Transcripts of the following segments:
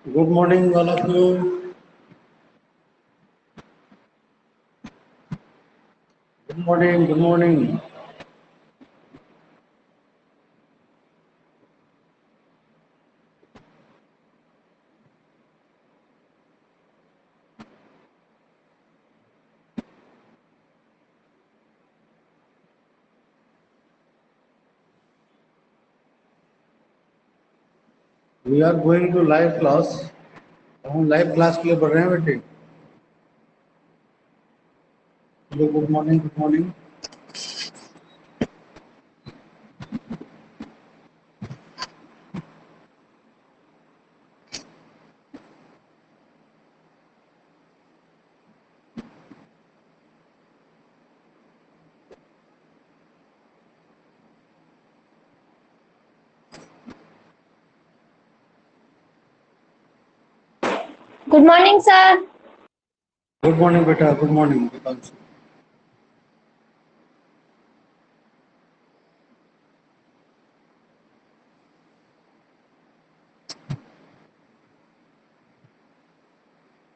Good morning, all of you. Good morning, good morning. We are going to live class. हम live class के लिए बढ़ रहे हैं बेटे. Hello, good morning, good morning. Good morning, sir. Good morning बेटा, good morning.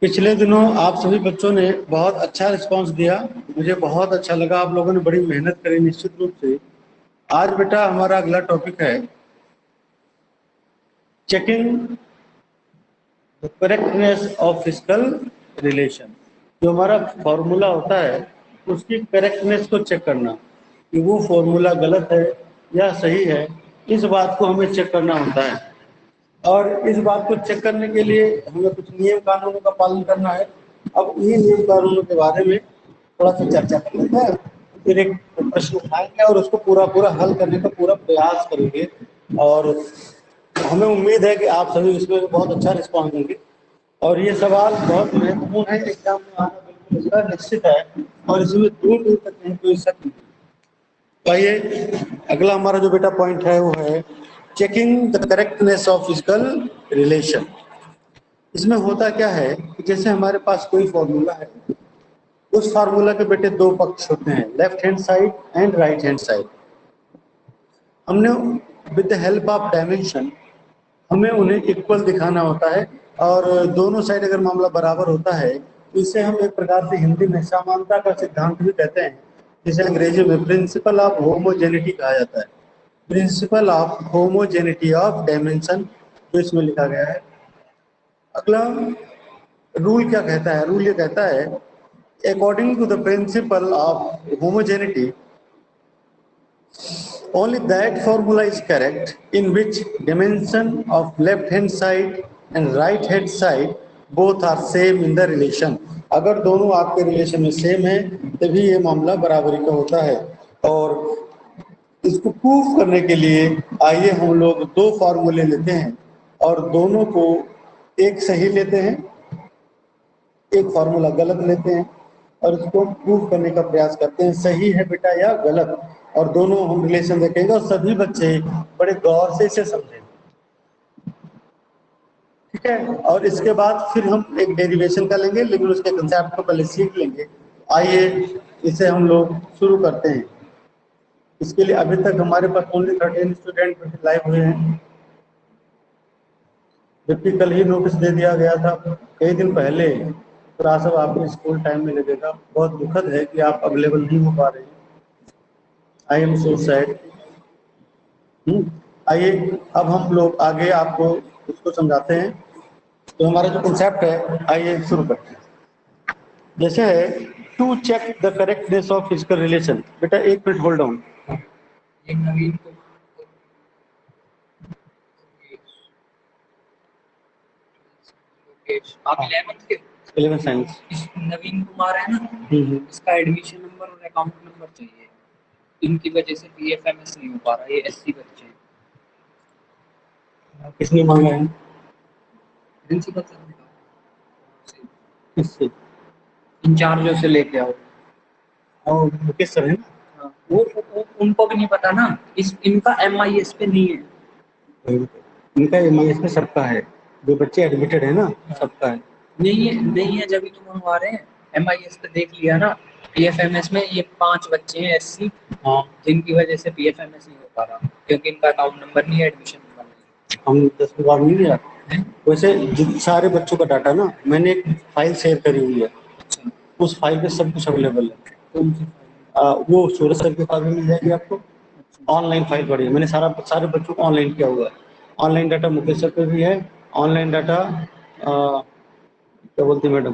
पिछले दिनों आप सभी बच्चों ने बहुत अच्छा रिस्पांस दिया. मुझे बहुत अच्छा लगा. आप लोगों ने बड़ी मेहनत करी निश्चित रूप से. आज बेटा हमारा अगला टॉपिक है checking the correctness of physical relation. जो हमारा फॉर्मूला होता है उसकी करेक्टनेस को चेक करना कि वो फॉर्मूला गलत है या सही है, इस बात को हमें चेक करना होता है. और इस बात को चेक करने के लिए हमें कुछ नियम कानूनों का पालन करना है. अब ये नियम कानूनों के बारे में थोड़ा सा चर्चा कर लेते हैं, फिर एक प्रश्न उठाएंगे और उसको पूरा हल करने का पूरा प्रयास करेंगे. और हमें उम्मीद है कि आप सभी इसमें बहुत अच्छा रिस्पॉन्स देंगे. और ये सवाल बहुत महत्वपूर्ण है, एग्जाम में आना बिल्कुल इसका निश्चित है और इसमें दूर दूर तक नहीं कोई शक नहीं. तो आइए अगला हमारा जो बेटा पॉइंट है वो है checking the correctness of physical relation. इसमें होता क्या है कि जैसे हमारे पास कोई फॉर्मूला है, उस फार्मूला के बेटे दो पक्ष होते हैं, left hand side and right hand side. हमने with the help of dimension हमें उन्हें इक्वल दिखाना होता है. और दोनों साइड अगर मामला बराबर होता है तो इसे हम एक प्रकार से हिंदी में समानता का सिद्धांत भी कहते हैं, जिसे अंग्रेजी में प्रिंसिपल ऑफ होमोजेनिटी कहा जाता है. Principal of homogeneity of dimension जो इसमें लिखा गया है. अगला रूल क्या कहता है? रूल ये कहता है according to the principle of homogeneity only that formula is correct in which dimension of left hand side and right hand side both are same in the relation. अगर दोनों आपके रिलेशन में सेम है तभी ये मामला बराबरी का होता है. और इसको प्रूफ करने के लिए आइए हम लोग दो फार्मूले लेते हैं और दोनों को एक सही लेते हैं, एक फार्मूला गलत लेते हैं और इसको प्रूव करने का प्रयास करते हैं सही है बेटा या गलत. और दोनों हम रिलेशन देखेंगे और सभी बच्चे बड़े गौर से इसे समझेंगे. ठीक है. और इसके बाद फिर हम एक डेरिवेशन का लेंगे, लेकिन उसके कंसेप्ट को पहले सीख लेंगे. आइए इसे हम लोग शुरू करते हैं. इसके लिए अभी तक हमारे पास ओनली 13 स्टूडेंट लाइव हुए हैं, जबकि कल ही नोटिस दे दिया गया था कई दिन पहले. तो रासव आपको स्कूल टाइम में लगेगा. बहुत दुखद है कि आप अवेलेबल नहीं हो पा रहे हैं. I am so sad. आइए अब हम लोग आगे आपको उसको समझाते हैं. तो हमारा जो कंसेप्ट है आइए शुरू करते हैं. जैसे है to check the correctness of physical relation. बेटा एक मिनट होल्ड ऑन. एक नवीन को आप 11th के 11 साइंस. इस नवीन कुमार है ना, इसका एडमिशन नंबर और अकाउंट नंबर चाहिए. इनकी वजह से बीएफएमएस नहीं हो पा रहा. ये एससी बच्चे हैं. किसने मांगा है? प्रिंसिपल सर ने कहा किससे? इंचार्जों से लेके आओ. और मुकेश सर है ना? हाँ, वो उनको भी नहीं पता ना. इनका एमआईएस पे नहीं है. इनका एमआईएस पे सबका है. जो बच्चे एडमिटेड है ना सबका है. नहीं है जब तुम मंगवा रहे हैं. एमआईएस पे देख लिया ना. पीएफएमएस में ये 5 बच्चे हैं एससी, हाँ जिनकी वजह से पीएफएमएस नहीं हो पा रहा क्योंकि इनका अकाउंट नंबर नहीं है, एडमिशन नंबर नहीं. हम 10वीं 12वीं नहीं आते। वैसे सारे बच्चों का डाटा ना मैंने एक फाइल शेयर करी हुई है, अच्छा, उस फाइल पे सब कुछ अवेलेबल है। कौन सी वो सूरज सर के पास भी मिल जाएगी आपको। अच्छा, ऑनलाइन फाइल पड़ी है, मैंने सारे बच्चों को ऑनलाइन किया हुआ है। ऑनलाइन डाटा मुकेश सर पे भी है, ऑनलाइन डाटा क्या बोलती है मैडम,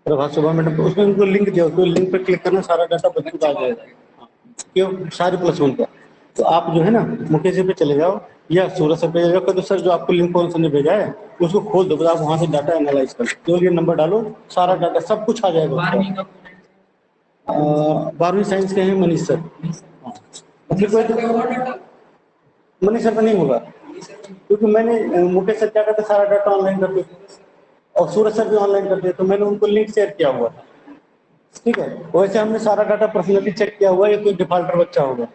प्रभात सुबह मैडम पे, उसमें उनको लिंक दिया, उसको लिंक पे क्लिक करना, सारा डाटा बच्चों का आ जाएगा। हाँ, क्यों सारे +1 का। तो आप जो है ना मुकेश जी पे चले जाओ या सूरज सर पे जाओ, कहते सर जो आपको लिंक कौन सा ने भेजा है उसको खोल दो, आप वहां से डाटा एनालाइज कर केवल ये नंबर डालो, सारा डाटा सब कुछ आ जाएगा उसका। 12वीं का कौन है? 12वीं साइंस के हैं मनीष सर। हाँ, मतलब कोई सर पे होगा डाटा? मनीष सर का नहीं होगा, क्योंकि मैंने मुकेश सर क्या करते सारा डाटा ऑनलाइन कर देते और सूरज सर भी ऑनलाइन कर दिया, तो मैंने उनको लिंक शेयर किया हुआ था। ठीक है, वैसे हमने सारा डाटा पर्सनली चेक किया हुआ है, ये कोई डिफॉल्टर बच्चा होगा।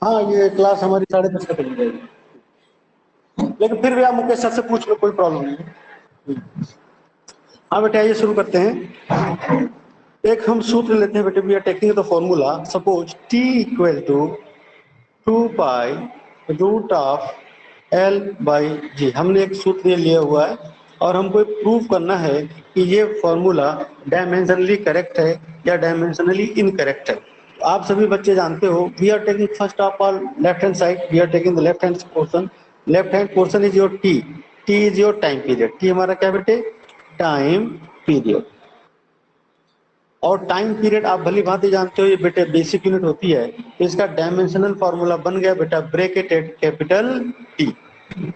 हाँ, ये क्लास हमारी 10:30 तक चली जाएगी, लेकिन फिर भी आप मुकेश सर से पूछ लो, कोई प्रॉब्लम नहीं है। हाँ बेटा, ये शुरू करते हैं। एक हम सूत्र लेते हैं बेटे, we are taking the formula, suppose t equal to 2 pi root of L/G। हमने एक सूत्र ये लिया हुआ है और हमको प्रूव करना है कि ये फॉर्मूला डायमेंशनली करेक्ट है या डायमेंशनली इनकरेक्ट है। आप सभी बच्चे जानते हो, we are taking first of all left hand side, we are taking the left hand portion. Left hand portion is your t, t is your time period, t हमारा क्या बेटे, टाइम पीरियड। और टाइम पीरियड आप भली भांति जानते हो, ये बेटे बेसिक यूनिट होती है। तो इसका डायमेंशनल फॉर्मूला बन गया बेटा ब्रैकेट एट कैपिटल टी।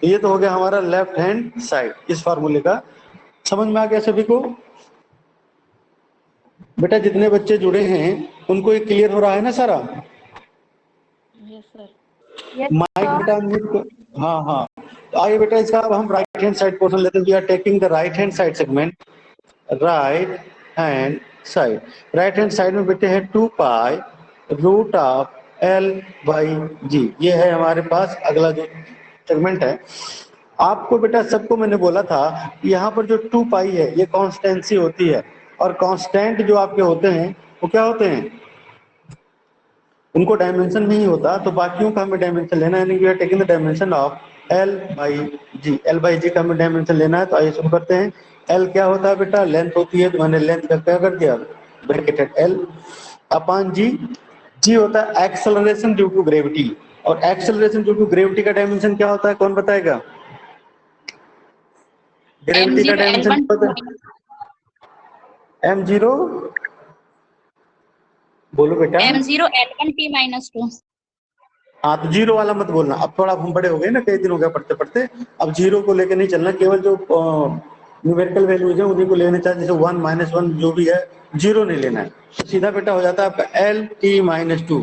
ये तो हो गया हमारा लेफ्ट हैंड साइड इस फॉर्मूले का। समझ में आ गया सभी को? बेटा जितने बच्चे जुड़े हैं उनको ये क्लियर हो रहा है ना सारा? Yes, sir. माइक बेटा म्यूट कर। हाँ हाँ, तो आइए बेटा, इसका अब हम राइट हैंड साइड पोर्शन लेते हैं। We are taking the right hand side segment, right hand side. Right hand side में बेटे है 2 पाई रूट ऑफ L/G। ये है हमारे पास अगला जो सेगमेंट है। आपको बेटा सबको मैंने बोला था यहाँ पर जो 2 पाई है ये कॉन्स्टेंसी होती है, और कांस्टेंट जो आपके होते हैं वो क्या होते हैं, उनको डायमेंशन नहीं होता, तो बाकियों का हमें डायमेंशन लेना है। We are taking the dimension of L/G। L/G का हमें डायमेंशन लेना है, तो आइए शुरू करते हैं। L क्या होता है बेटा, लेंथ होती है, तो मैंने लेंथ का क्या कर दिया, bracketed L upon G। G होता है एक्सेलरेशन ड्यू टू ग्रेविटी, और एक्सेलरेशन ड्यू टू ग्रेविटी का डायमेंशन क्या होता है, कौन बताएगा? ग्रेविटी का M0 डायमेंशन L1 क्या होता है? M0 बोलो बेटा। M0 L1 T minus 2. हाँ, तो जीरो वाला मत बोलना, अब थोड़ा हम बड़े हो गए ना, कई दिन हो गया पढ़ते पढ़ते, अब जीरो को लेकर नहीं चलना, केवल जो न्यूमेरिकल वैल्यूज है उन्हीं को लेने चाहिए, जैसे 1 -1 जो भी है, जीरो नहीं लेना है। तो सीधा बेटा हो जाता है आपका L/T - 2।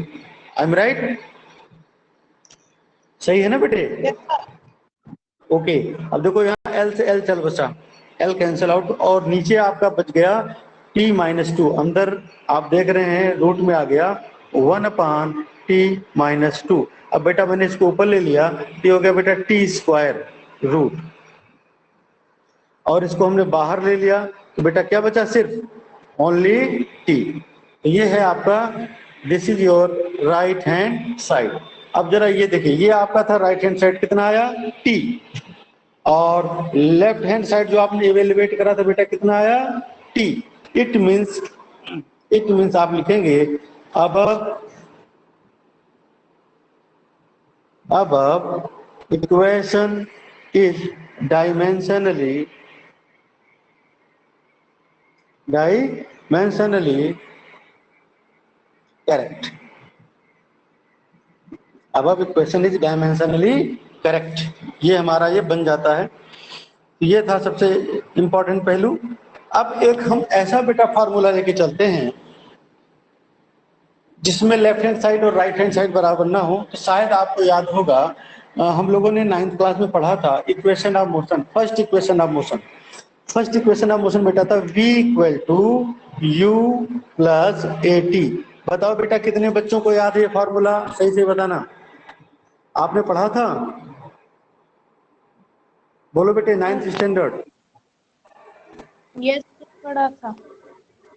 I am right? सही है ना बेटे? ओके, अब देखो यहाँ L से L चल बचा, L कैंसिल आउट, और नीचे आपका बच गया T - 2। अंदर आप देख रहे हैं रूट में आ गया 1/T - 2। अब बेटा मैंने इसको ऊपर ले लिया, ये हो गया बेटा T² रूट, और इसको हमने बाहर ले लिया, तो बेटा क्या बचा, सिर्फ ओनली T। तो ये है आपका, this is your right hand side. अब जरा ये देखिए, ये आपका था राइट हैंड साइड, कितना आया, T। और लेफ्ट हैंड साइड जो आपने इवेल्युएट करा था बेटा, कितना आया, T। इट मीन्स आप लिखेंगे अब इक्वेशन इज डायमेंशनली करेक्ट। अब इक्वेशन इज डायमेंशनली करेक्ट, ये हमारा ये बन जाता है। ये था सबसे इंपॉर्टेंट पहलू। अब एक हम ऐसा बेटा फार्मूला लेके चलते हैं जिसमें लेफ्ट हैंड साइड और राइट हैंड साइड बराबर ना हो। तो शायद आपको याद होगा, हम लोगों ने 9th क्लास में पढ़ा था equation of motion, first equation of motion. First equation of motion बेटा था V = U + AT। बताओ बेटा कितने बच्चों को याद है ये फॉर्मूला, सही से बताना, आपने पढ़ा था? बोलो बेटे, 9th स्टैंडर्ड। Yes, पढ़ा था।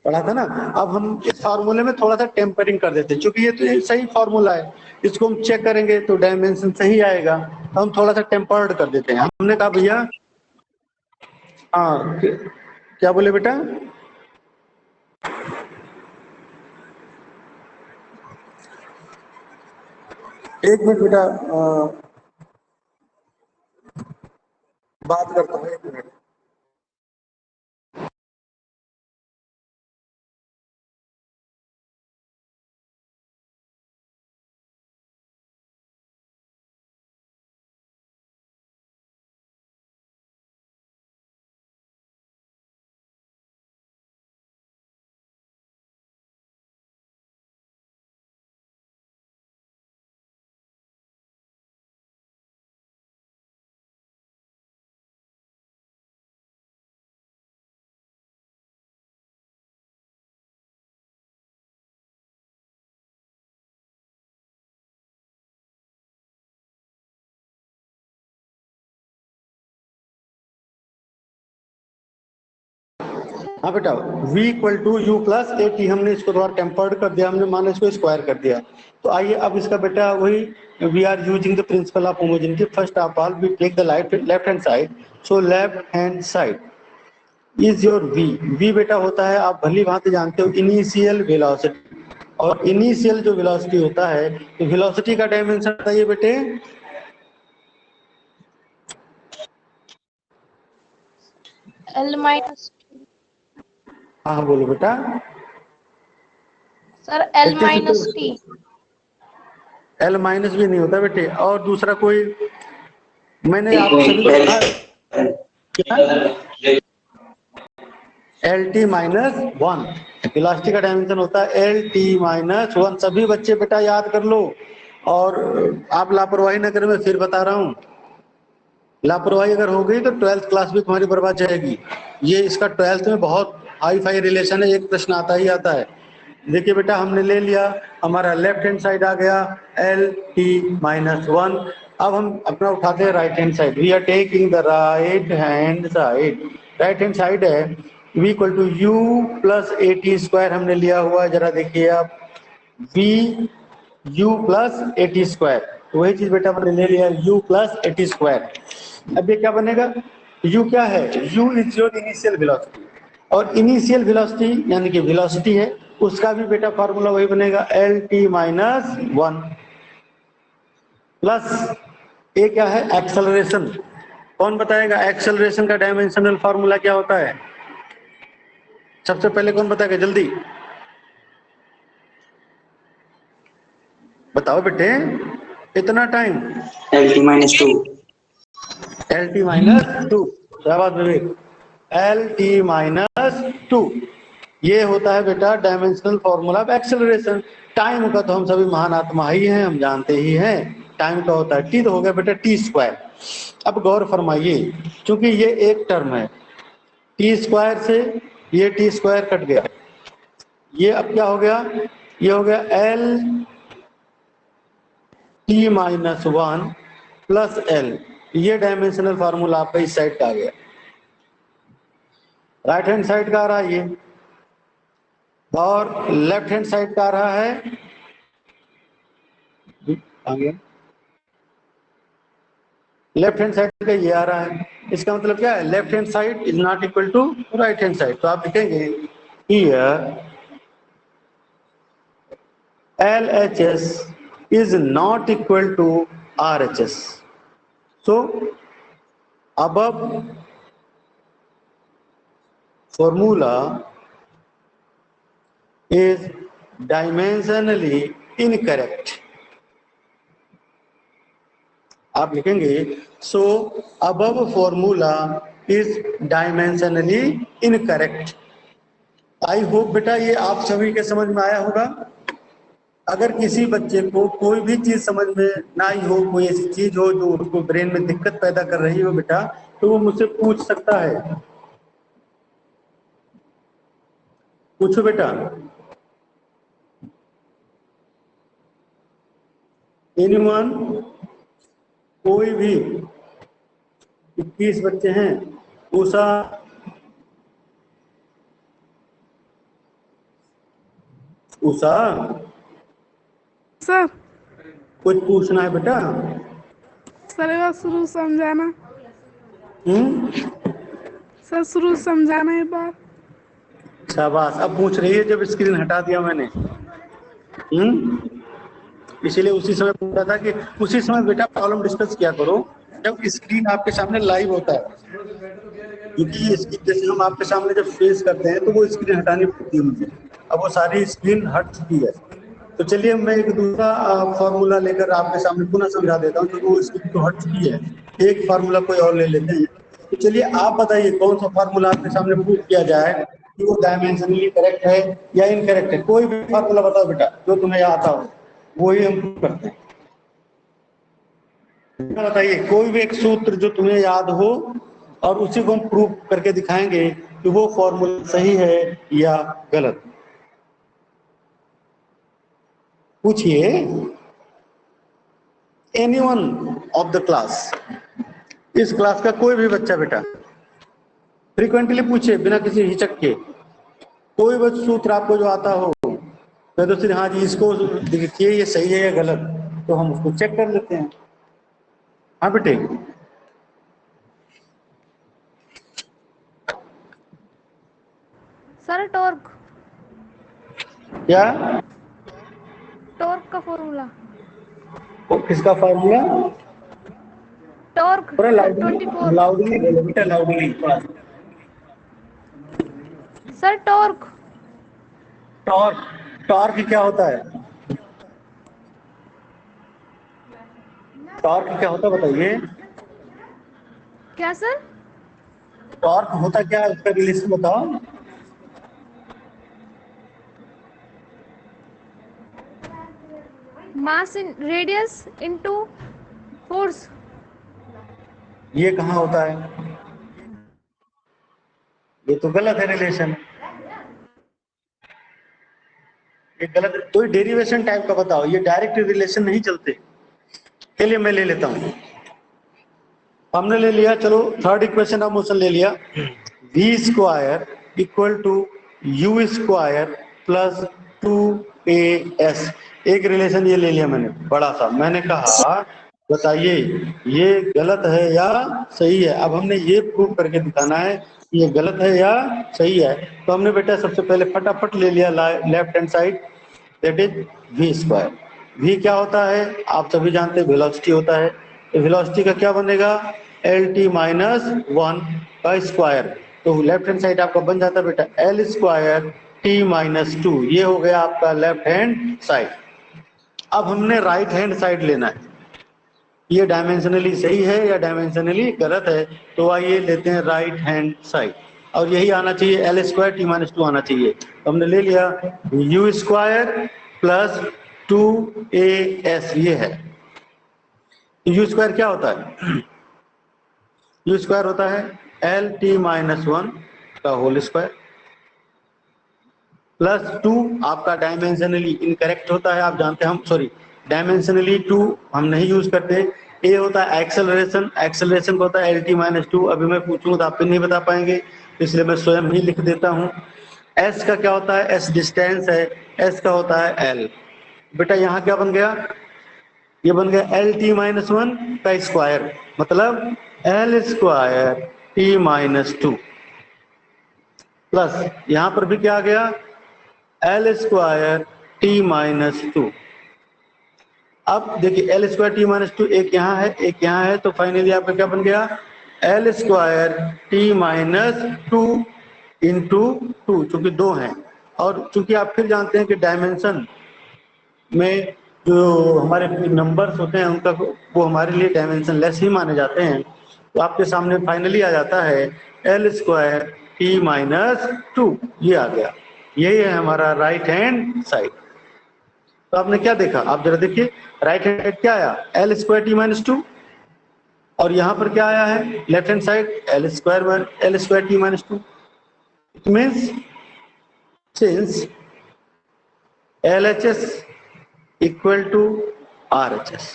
पढ़ा था ना। अब हम इस फार्मूले में थोड़ा सा टेम्परिंग कर देते हैं, क्योंकि ये तो ये सही फार्मूला है, इसको हम चेक करेंगे तो डायमेंशन सही आएगा, तो हम थोड़ा सा टेम्पर्ड कर देते हैं। हमने कहा भैया, हाँ क्या बोले बेटा? एक मिनट बेटा, बात करता हूँ, एक मिनट। हाँ बेटा, v equal to u plus a t, हमने इसको थोड़ा टेम्पर्ड कर दिया, हमने माना इसको स्क्वायर कर दिया। तो आइए अब इसका बेटा वही, we are using the principle of homogeneity. First of all we take the left hand side, so left hand side is your v। v बेटा होता है, आप भली भांति जानते हो, इनिशियल वेलोसिटी। और इनिशियल जो वेलोसिटी होता है, तो वेलोसिटी का डायमेंशन बताइए बेटे। L minus हाँ बोलो बेटा। Sir L minus T। L minus भी नहीं होता बेटे। और दूसरा कोई, मैंने आप सभी को कहा L T minus one, velocity का डायमेंशन होता है एल टी माइनस वन। सभी बच्चे बेटा याद कर लो, और आप लापरवाही न करें, मैं फिर बता रहा हूँ, लापरवाही अगर हो गई तो 12th क्लास भी तुम्हारी बर्बाद जाएगी। ये इसका 12th में बहुत हाई फाई रिलेशन है, एक प्रश्न आता ही आता है। देखिए बेटा, हमने ले लिया, हमारा लेफ्ट हैंड साइड आ गया एल टी माइनस वन। अब हम अपना उठाते हैं right hand side, we are taking the right hand side. Right hand side है v equal to u plus a t square हमने लिया हुआ है, जरा देखिए आप, v u plus a t square, वही चीज बेटा हमने ले लिया u plus a t square. अब ये क्या बनेगा, u क्या है, u is your initial velocity, और इनिशियल वेलोसिटी यानी कि वेलोसिटी है, उसका भी बेटा फार्मूला वही बनेगा L T minus one, plus A क्या है, एक्सेलरेशन। कौन बताएगा एक्सेलरेशन का डायमेंशनल फार्मूला क्या होता है? सबसे पहले कौन बताएगा, जल्दी बताओ बेटे, इतना time. L T minus two. L T minus two, शाबाश विवेक, एल टी माइनस टू, ये होता है बेटा dimensional formula of acceleration. Time का तो हम सभी महान आत्मा ही हैं, हम जानते ही हैं, टाइम का होता है टी, तो हो गया बेटा टी स्क्वायर। अब गौर फरमाइए, क्योंकि ये एक टर्म है, टी स्क्वायर से ये टी स्क्वायर कट गया, ये अब क्या हो गया, ये हो गया L T minus one plus L. ये डायमेंशनल फार्मूला आपका इस साइड का आ गया, राइट हैंड साइड का आ रहा है ये, और लेफ्ट हैंड साइड का आ रहा है, आ गया लेफ्ट हैंड साइड का ये आ रहा है। इसका मतलब क्या है, left hand side is not equal to right hand side, तो आप लिखेंगे here LHS is not equal to RHS. So above formula is dimensionally incorrect. आप लिखेंगे so above formula is dimensionally incorrect. I hope बेटा ये आप सभी के समझ में आया होगा। अगर किसी बच्चे को कोई भी चीज समझ में ना आई हो, कोई ऐसी चीज हो जो उसको ब्रेन में दिक्कत पैदा कर रही हो बेटा, तो वो मुझसे पूछ सकता है। पूछो बेटा। एनीवन, कोई भी, 21 बच्चे हैं, उषा, उषा, सर कुछ पूछना है बेटा? सर एक बार शुरू समझाना। हम्म, सर शुरू समझाना एक बार। शाबाश। अब पूछ रही है जब स्क्रीन हटा दिया मैंने। इसीलिए उसी समय पूछा था कि उसी समय बेटा प्रॉब्लम डिस्कस किया करो जब स्क्रीन आपके सामने लाइव होता है, क्योंकि ये स्क्रीन जैसे हम आपके सामने जब फेस करते हैं तो वो स्क्रीन हटानी पड़ती है मुझे। अब वो सारी स्क्रीन हट चुकी है। तो चलिए मैं एक दूसरा फॉर्मूला लेकर आपके सामने पुनः समझा देता हूँ, क्योंकि वो स्क्रीन तो हट चुकी है। एक फार्मूला कोई और ले लेते हैं। तो चलिए आप बताइए कौन सा फार्मूला आपके सामने प्रूव किया जाए कि वो डायमेंशनली करेक्ट है या इनकरेक्ट है। कोई भी फार्मूला बताओ बेटा जो तुम्हें आता हो, वही हम प्रूव करते हैं। बताइए कोई भी एक सूत्र जो तुम्हें याद हो और उसी को हम प्रूव करके दिखाएंगे कि वो फॉर्मूला सही है या गलत। पूछिए, एनीवन ऑफ द क्लास, इस क्लास का कोई भी बच्चा बेटा फ्रीक्वेंटली पूछिए बिना किसी हिचक के। कोई भी सूत्र आपको जो आता हो तो सिर्फ हाँ जी इसको देखिए ये सही है या गलत, तो हम उसको चेक कर लेते हैं। हाँ बेटे, सर टॉर्क, क्या? टॉर्क का फॉर्मूला, किसका फार्मूला? टॉर्क थोड़ा F24। लाउडली बोलो बेटा, loudly. Sir torque, torque, torque क्या होता है? टॉर्क क्या होता है बताइए? क्या सर? टॉर्क होता क्या है, उसका रिलेशन बताओ। मास इन रेडियस इनटू फोर्स। ये कहाँ होता है? ये तो गलत है रिलेशन, ये गलत। कोई डेरिवेशन टाइप का बताओ, ये डायरेक्ट रिलेशन नहीं चलते। चलिए मैं ले लेता हूं। हमने ले लिया, चलो थर्ड इक्वेशन ऑफ मोशन ले लिया, v square equal to u square plus 2as। एक रिलेशन ये ले लिया मैंने बड़ा सा। मैंने कहा बताइए ये गलत है या सही है। अब हमने ये प्रूव करके दिखाना है कि ये गलत है या सही है। तो हमने बेटा सबसे पहले फटाफट ले लिया left hand side, that is v square. v क्या होता है आप सभी जानते हैं, वेलोसिटी होता है। तो वेलोसिटी का क्या बनेगा, lt माइनस 1 का स्क्वायर। तो लेफ्ट हैंड साइड आपका बन जाता है बेटा l स्क्वायर t माइनस 2। ये हो गया आपका लेफ्ट हैंड साइड। अब हमने राइट हैंड साइड लेना है, ये डायमेंशनली सही है या डायमेंशनली गलत है। तो आइए लेते हैं राइट हैंड साइड, और यही आना चाहिए एल स्क्वायर टी माइनस 2 आना चाहिए। तो हमने ले लिया यू स्क्वायर प्लस 2as, ये है। यू स्क्वायर क्या होता है, यू स्क्वायर होता है एल टी माइनस 1 का होल स्क्वायर प्लस 2 आपका डायमेंशनली इनकरेक्ट होता है। आप जानते हैं हम, सॉरी डायमेंशनली 2 हम नहीं यूज करते। ए होता है एक्सेलरेशन, एक्सेलरेशन को होता है एल टी माइनस 2। अभी मैं पूछूंगा तो आप भी नहीं बता पाएंगे, इसलिए मैं स्वयं ही लिख देता हूँ। एस का क्या होता है, एस डिस्टेंस है, एस का होता है एल। बेटा यहाँ क्या बन गया, ये बन गया एल टी माइनस 1 का स्क्वायर, मतलब L square T minus 2 plus यहाँ पर भी क्या आ गया एल स्क्वायर टी माइनस 2। अब देखिए एल स्क्वायर टी माइनस 2 एक यहाँ है एक यहाँ है, तो फाइनली आपका क्या बन गया L square T minus 2 into 2, चूंकि 2 हैं। और चूंकि आप फिर जानते हैं कि डायमेंशन में जो हमारे नंबर्स होते हैं उनका वो हमारे लिए डायमेंशन लेस ही माने जाते हैं। तो आपके सामने फाइनली आ जाता है एल स्क्वायर टी माइनस 2, ये आ गया। यही है हमारा राइट हैंड साइड। तो आपने क्या देखा, आप जरा देखिए राइट हैंड साइड क्या आया एल स्क्वायर टी माइनस 2, और यहाँ पर क्या आया है left hand side L square T minus 2। It means since LHS equal to RHS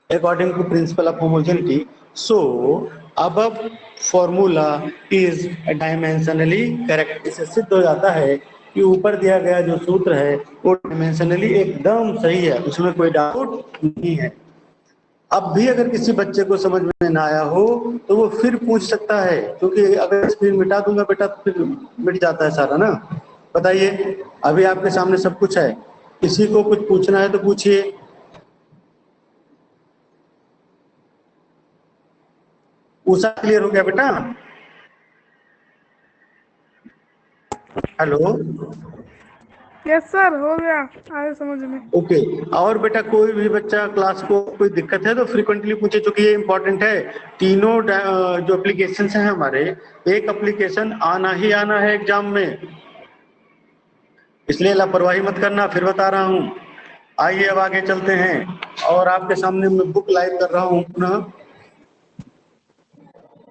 according to principle of homogeneity, so above formula is dimensionally correct। इससे सिद्ध हो जाता है कि ऊपर दिया गया जो सूत्र है वो डायमेंशनली एकदम सही है, उसमें कोई डाउट नहीं है। अब भी अगर किसी बच्चे को समझ में ना आया हो तो वो फिर पूछ सकता है, क्योंकि अगर स्क्रीन मिटा दूंगा बेटा तो फिर मिट जाता है सारा ना। बताइए, अभी आपके सामने सब कुछ है, किसी को कुछ पूछना है तो पूछिए। उषा क्लियर हो गया बेटा? हेलो, यस सर, हो गया, आए समझ में। ओके। और बेटा कोई भी बच्चा क्लास को कोई दिक्कत है तो फ्रीक्वेंटली पूछे, क्योंकि ये इंपॉर्टेंट है। तीनों जो एप्लीकेशन हैं हमारे, एक एप्लीकेशन आना ही आना है एग्जाम में, इसलिए लापरवाही मत करना, फिर बता रहा हूँ। आइए अब आगे चलते हैं, और आपके सामने मैं बुक लाइव कर रहा हूँ पुनः।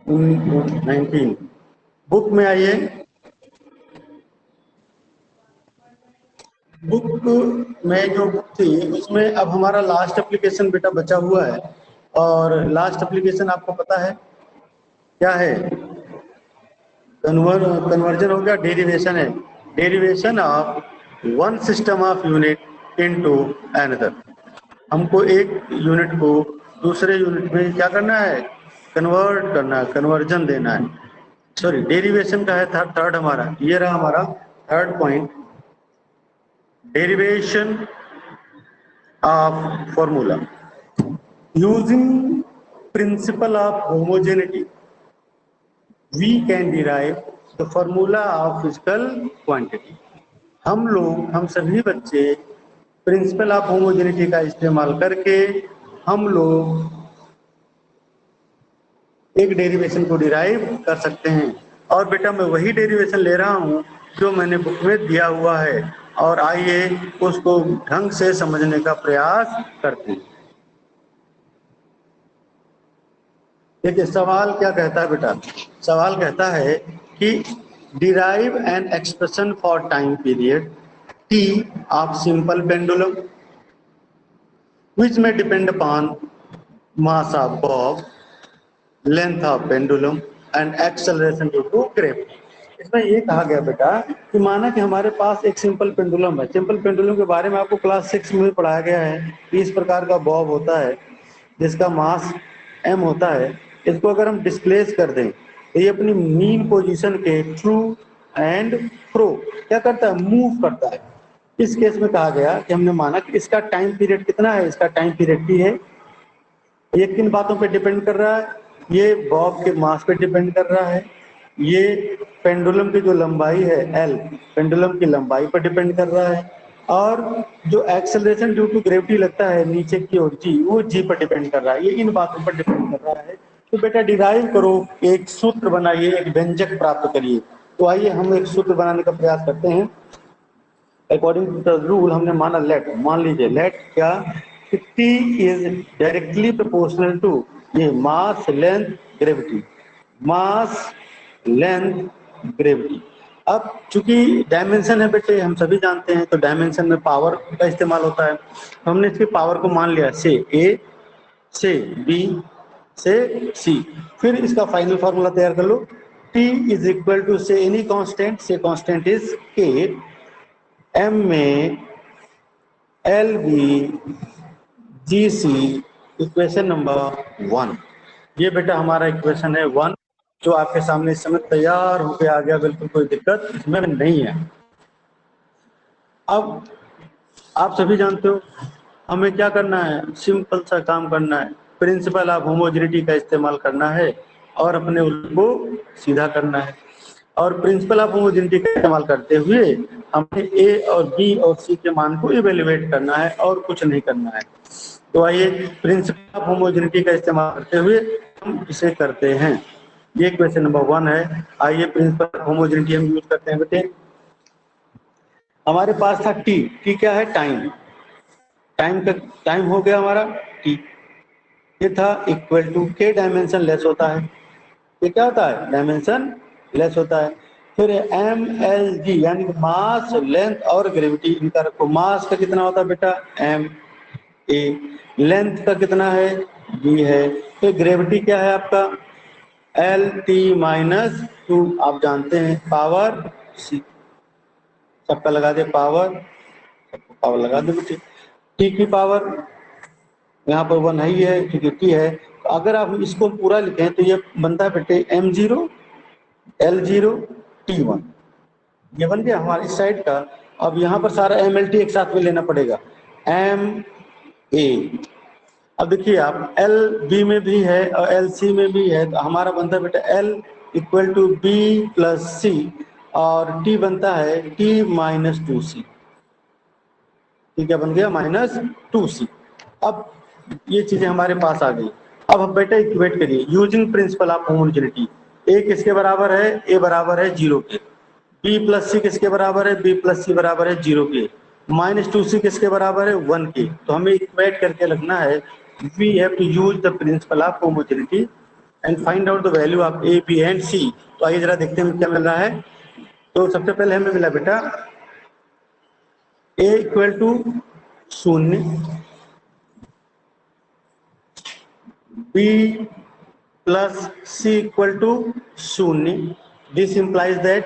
19 बुक में आइए। बुक में जो बुक थी उसमें अब हमारा लास्ट एप्लीकेशन बेटा बचा हुआ है, और लास्ट एप्लीकेशन आपको पता है क्या है? कन्वर्जन हो गया, डेरिवेशन है। Derivation of one system of unit into another. हमको एक यूनिट को दूसरे यूनिट में क्या करना है? कन्वर्ट करना है, कन्वर्जन देना है। सॉरी, डेरिवेशन का है थर्ड हमारा, ये रहा हमारा third point, derivation of formula. Using principle of homogeneity, we can derive the formula of physical quantity. हम सभी बच्चे प्रिंसिपल ऑफ होमोजेनिटी का इस्तेमाल करके हम लोग एक डेरिवेशन को डिराइव कर सकते हैं। और बेटा मैं वही डेरिवेशन ले रहा हूँ जो मैंने बुक में दिया हुआ है, और आइए उसको ढंग से समझने का प्रयास करते हैं। देखिए सवाल क्या कहता है बेटा, सवाल कहता है कि derive an expression for time period T of simple pendulum which may depend upon mass of bob, length of pendulum and acceleration due to gravity। इसमें ये कहा गया बेटा कि माना कि हमारे पास एक सिंपल पेंडुलम है। सिंपल पेंडुलम के बारे में आपको क्लास 6 में पढ़ाया गया है कि इस प्रकार का बॉब होता है जिसका मास m होता है। इसको अगर हम डिस्प्लेस कर दें तो ये अपनी मीन पोजीशन के थ्रू एंड फ्रो क्या करता है? मूव करता है। इस केस में कहा गया कि हमने माना कि इसका टाइम पीरियड कितना है? इसका टाइम पीरियड t है। ये किन बातों पे डिपेंड कर रहा है? ये बॉब के मास पे डिपेंड कर रहा है, ये पेंडुलम की जो लंबाई है l, पेंडुलम की लंबाई पर डिपेंड कर रहा है, और जो एक्सेलरेशन ड्यू टू ग्रेविटी लगता है नीचे की ओर g, वो g पर डिपेंड कर रहा है। ये इन बातों पर डिपेंड कर रहा है। तो बेटा डिराइव करो, एक सूत्र बनाइए, एक व्यंजक प्राप्त करिए। तो आइए हम एक सूत्र बनाने का प्रयास करते हैं। अकॉर्डिंग टू द रूल हमने माना लेट, मान लीजिए लेट क्या, T is directly proportional to ये mass length gravity, mass length gravity. अब चूंकि डायमेंशन है बेटे, हम सभी जानते हैं, तो डायमेंशन में पावर का इस्तेमाल होता है। हमने इसकी पावर को मान लिया से A से B से C। फिर इसका फाइनल फॉर्मूला तैयार कर लो। T इज इक्वल टू से एनी कांस्टेंट, से कांस्टेंट इज K, M में LV GC, इक्वेशन नंबर 1। ये बेटा हमारा इक्वेशन है 1 जो आपके सामने इस समय तैयार होकर आ गया, बिल्कुल कोई दिक्कत इसमें नहीं है। अब आप सभी जानते हो हमें क्या करना है, सिंपल सा काम करना है, प्रिंसिपल ऑफ होमोजेनिटी का इस्तेमाल करना है और अपने उसको सीधा करना है। और प्रिंसिपल ऑफ होमोजेनिटी का इस्तेमाल करते हुए हमें ए और बी और सी के मान को इवेल्युएट करना है और कुछ नहीं करना है। तो आइए प्रिंसिपल ऑफ होमोजेनिटी का इस्तेमाल करते हुए हम इसे करते हैं। ये क्वेश्चन नंबर 1 है। आइए प्रिंसिपल ऑफ होमोजेनिटी हम यूज करते हैं बेटे। हमारे पास था टी, टी क्या है? टाइम, टाइम हो गया हमारा टी। ये था इक्वल टू के, डायमेंशन लेस होता है, ये क्या होता है? डायमेंशन लेस होता है। फिर एम एल जी यानी मास लेंथ और ग्रेविटी, इनका रखो। मास का कितना होता है बेटा? M A. लेंथ का कितना है? बी है। फिर ग्रेविटी क्या है आपका? एल टी माइनस 2, आप जानते हैं, पावर सी। सबका लगा दे पावर, सबको पावर लगा दे बेटे। टी की पावर यहाँ पर 1 ही है क्योंकि टी है। तो अगर आप इसको पूरा लिखें तो ये बनता है बेटे m0 l0 t1, ये बन गया हमारी साइड का। अब यहाँ पर सारा MLT एक साथ में लेना पड़ेगा, MA। अब देखिए आप एल बी में भी है और एल सी में भी है, तो हमारा बनता है बेटा L equal to B plus C, और T बनता है T माइनस 2C। ठीक है, बन गया -2C। अब ये चीजें हमारे पास आ गई। अब हम बेटा इक्वेट करिए using principal of homogeneity. A किसके बराबर है? A बराबर है 0 के। B प्लस सी किसके बराबर है? B प्लस सी बराबर है 0 के। -2C किसके बराबर है? 1 के। तो हमें इक्वेट करके लगना है we have to use the principle of homogeneity and find out the value of A, B and C। तो आइए जरा देखते हैं क्या मिल रहा है। तो सबसे पहले हमें मिला बेटा A equal to 0, B plus C equal to 0। This implies that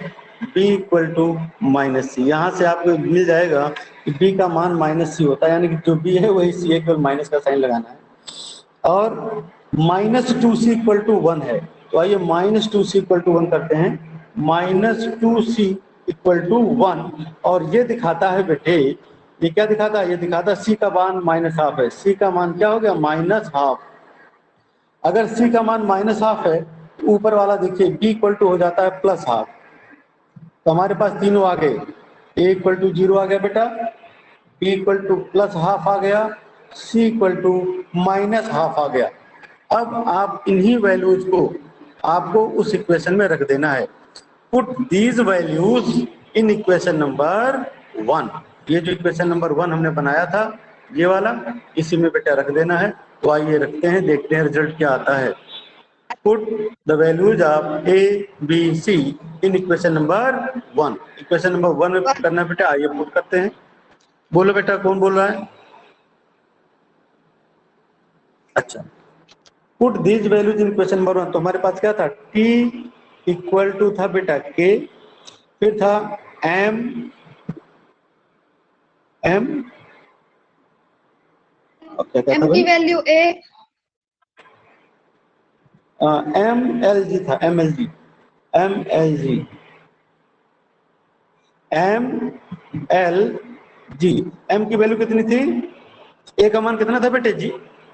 B equal to -C। यहाँ से आपको मिल जाएगा कि B का मान -C होता है, यानी कि जो B है वही C है, केवल माइनस का साइन लगाना है। और -2C इक्वल टू 1 है, तो आइए -2C इक्वल टू 1 करते हैं। -2C इक्वल टू 1, और ये दिखाता है बेटे, ये क्या दिखाता है? ये दिखाता है C का मान -12 है। C का मान क्या हो गया? -12। अगर C का मान -12 है तो ऊपर वाला देखिए B इक्वल टू हो जाता है +12। तो हमारे पास तीनों आ गए, A इक्वल टू 0 आ गया बेटा, B इक्वल टू +12 आ गया, C इक्वल टू -12 आ गया। अब आप इन्हीं वैल्यूज को आपको उस इक्वेशन में रख देना है। Put these values in equation number 1। ये जो इक्वेशन नंबर 1 हमने बनाया था, ये वाला, इसी में बेटा रख देना है। तो आइए रखते हैं, देखते हैं रिजल्ट क्या आता है। Put the values of A, B, C in equation number 1। Equation number 1 में पुट करना बेटा, आइए पुट करते हैं। बोलो बेटा, कौन बोल रहा है? अच्छा, put these values in equation number 1। तो हमारे पास क्या था? T इक्वल टू था बेटा K, फिर था M और क्या क्या था M की भाई? वैल्यू A, MLG था, MLG M की वैल्यू कितनी थी? A का मान कितना था बेटे जी?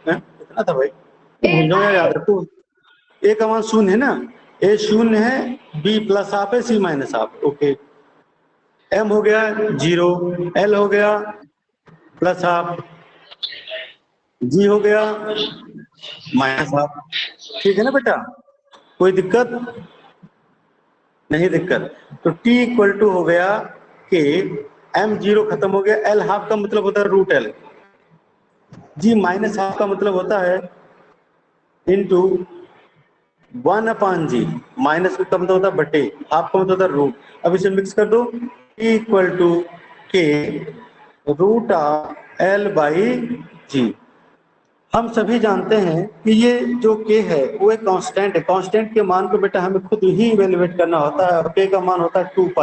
कितना था भाई? भूल जाओ यार, याद रखो। A का मान 0 है ना, A 0 है, B प्लस हाफ है, C minus half. Okay, M हो गया 0, L हो गया प्लस हाफ, G हो गया माइनस हाफ। ठीक है ना बेटा, कोई दिक्कत नहीं? दिक्कत। तो T इक्वल टू हो गया K, M 0 खत्म हो गया, L हाफ का मतलब होता है √L, G माइनस हाफ का मतलब होता है इंटू 1/G। माइनस का मतलब होता है बटे, हाफ का मतलब होता है रूट। अब इसे मिक्स कर दो, T equal to K √L/G। हम सभी जानते हैं कि ये जो K है वो एक कांस्टेंट है। कांस्टेंट के मान को बेटा हमें खुद ही इवेल्युएट करना होता है, और K का मान होता है 2π।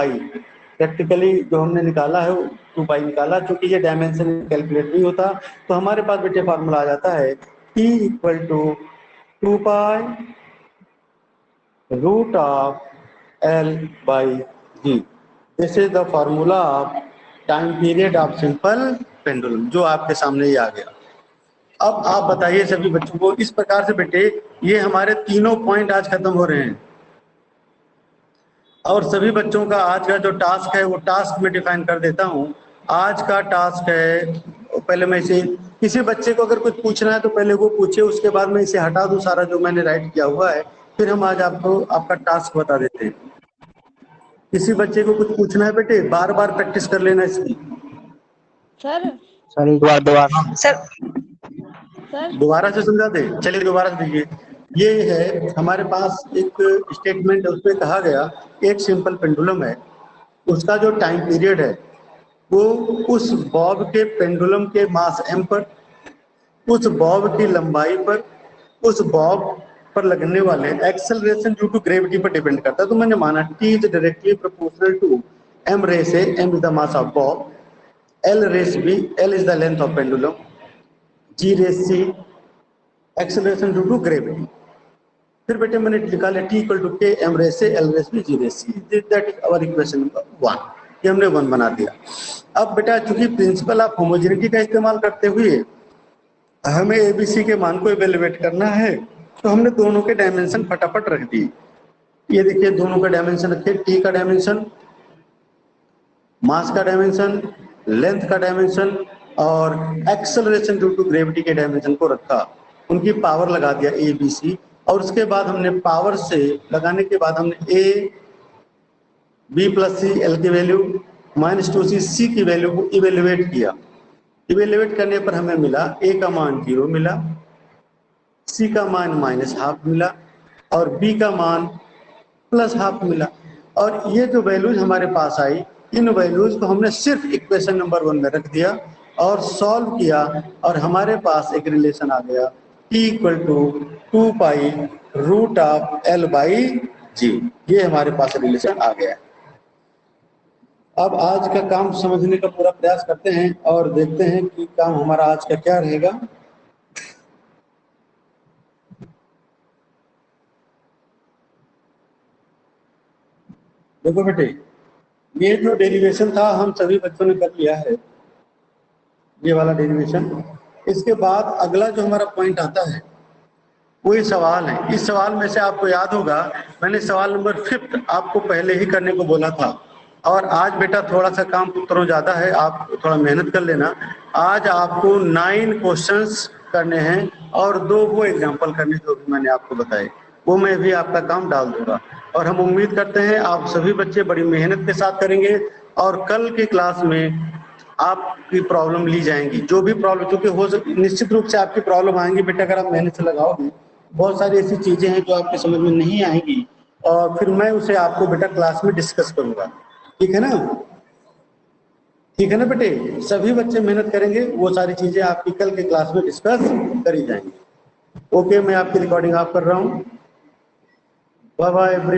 प्रैक्टिकली जो हमने निकाला है वो 2π निकाला, क्योंकि ये डायमेंशन कैलकुलेट नहीं होता। तो हमारे पास बेटे फार्मूला आ जाता है T equal to 2π √L/G। This is the formula of time period of simple pendulum, जो आपके सामने ही आ गया। अब आप बताइए सभी बच्चों को, इस प्रकार से बेटे ये हमारे तीनों पॉइंट आज खत्म हो रहे हैं, और सभी बच्चों का आज का जो टास्क है वो टास्क में डिफाइन कर देता हूं। आज का टास्क है, पहले मैं इसे, किसी बच्चे को अगर कुछ पूछना है तो पहले वो पूछे, उसके बाद मैं इसे हटा दूं सारा जो मैंने राइट किया हुआ है, फिर हम आज आपको आपका टास्क बता देते हैं। किसी बच्चे को कुछ पूछना है बेटे, बार बार प्रैक्टिस कर लेना इसकी। सर सर एक बार दोबारा। सर दोबारा से समझा दे, चलिए दोबारा से देखिए। ये है हमारे पास एक स्टेटमेंट, उसमें कहा गया एक सिंपल पेंडुलम है, उसका जो टाइम पीरियड है वो उस बॉब के पेंडुलम के मास m पर, उस बॉब की लंबाई पर, उस बॉब पर लगने वाले एक्सेलरेशन ड्यू टू ग्रेविटी पर डिपेंड करता है। तो मैंने माना T is directly proportional to m raise a, m is the mass of ball, l raise b, l is the length of pendulum, g raise c, acceleration due to gravity. फिर बेटे मैंने निकाला t equal to k m raise से l raise b g raise c, that is our equation number 1. ये हमने 1 बना दिया. अब बेटा चूंकि प्रिंसिपल ऑफ होमोजेनिटी का इस्तेमाल करते हुए हमें एबीसी के मान को इवेलुएट करना है, तो हमने दोनों के डायमेंशन फटाफट रख दिए. ये देखिए दोनों का डायमेंशन रखे, टी का डायमेंशन, मास का डायमेंशन, लेंथ का डायमेंशन और एक्सेलरेशन ड्यू टू ग्रेविटी के डायमेंशन को रखा. उनकी पावर लगा दिया ए बी सी, और उसके बाद हमने पावर से लगाने के बाद हमने A B plus C L की वैल्यू -2c सी की वैल्यू को इवेल्युएट किया. इवेल्युएट करने पर हमें मिला ए का मान 0 मिला, सी का मान -12 मिला और बी का मान +12 मिला. और ये जो वैल्यूज हमारे पास आई, इन वैल्यूज को हमने सिर्फ इक्वेशन नंबर 1 में रख दिया और सॉल्व किया, और हमारे पास एक रिलेशन आ गया T equal to 2 pi root of L by G. ये हमारे पास रिलेशन आ गया. अब आज का काम समझने का पूरा प्रयास करते हैं और देखते हैं कि काम हमारा आज का क्या रहेगा. देखो बेटे, ये जो डेरिवेशन था हम सभी बच्चों ने कर लिया है, ये वाला डेरिवेशन. इसके बाद अगला जो हमारा पॉइंट आता है वो ये सवाल है. इस सवाल में से आपको याद होगा मैंने सवाल नंबर 5 आपको पहले ही करने को बोला था, और आज बेटा थोड़ा सा काम पुत्रों ज्यादा है, आप थोड़ा मेहनत कर लेना. आज आपको 9 क्वेश्चंस करने हैं और 2 वो एग्जाम्पल करने जो भी मैंने आपको बताए, वो मैं भी आपका काम डाल दूंगा. और हम उम्मीद करते हैं आप सभी बच्चे बड़ी मेहनत के साथ करेंगे और कल की क्लास में आपकी प्रॉब्लम ली जाएंगी. जो भी प्रॉब्लम, क्योंकि हो निश्चित रूप से आपकी प्रॉब्लम आएंगी बेटा, अगर आप मेहनत से लगाओगे. बहुत सारी ऐसी चीजें हैं जो आपके समझ में नहीं आएंगी और फिर मैं उसे आपको बेटा क्लास में डिस्कस करूंगा. ठीक है ना? ठीक है ना बेटे? सभी बच्चे मेहनत करेंगे, वो सारी चीजें आपकी कल के क्लास में डिस्कस करी जाएंगी. ओके, मैं आपकी रिकॉर्डिंग ऑफ कर रहा हूँ. Bye bye every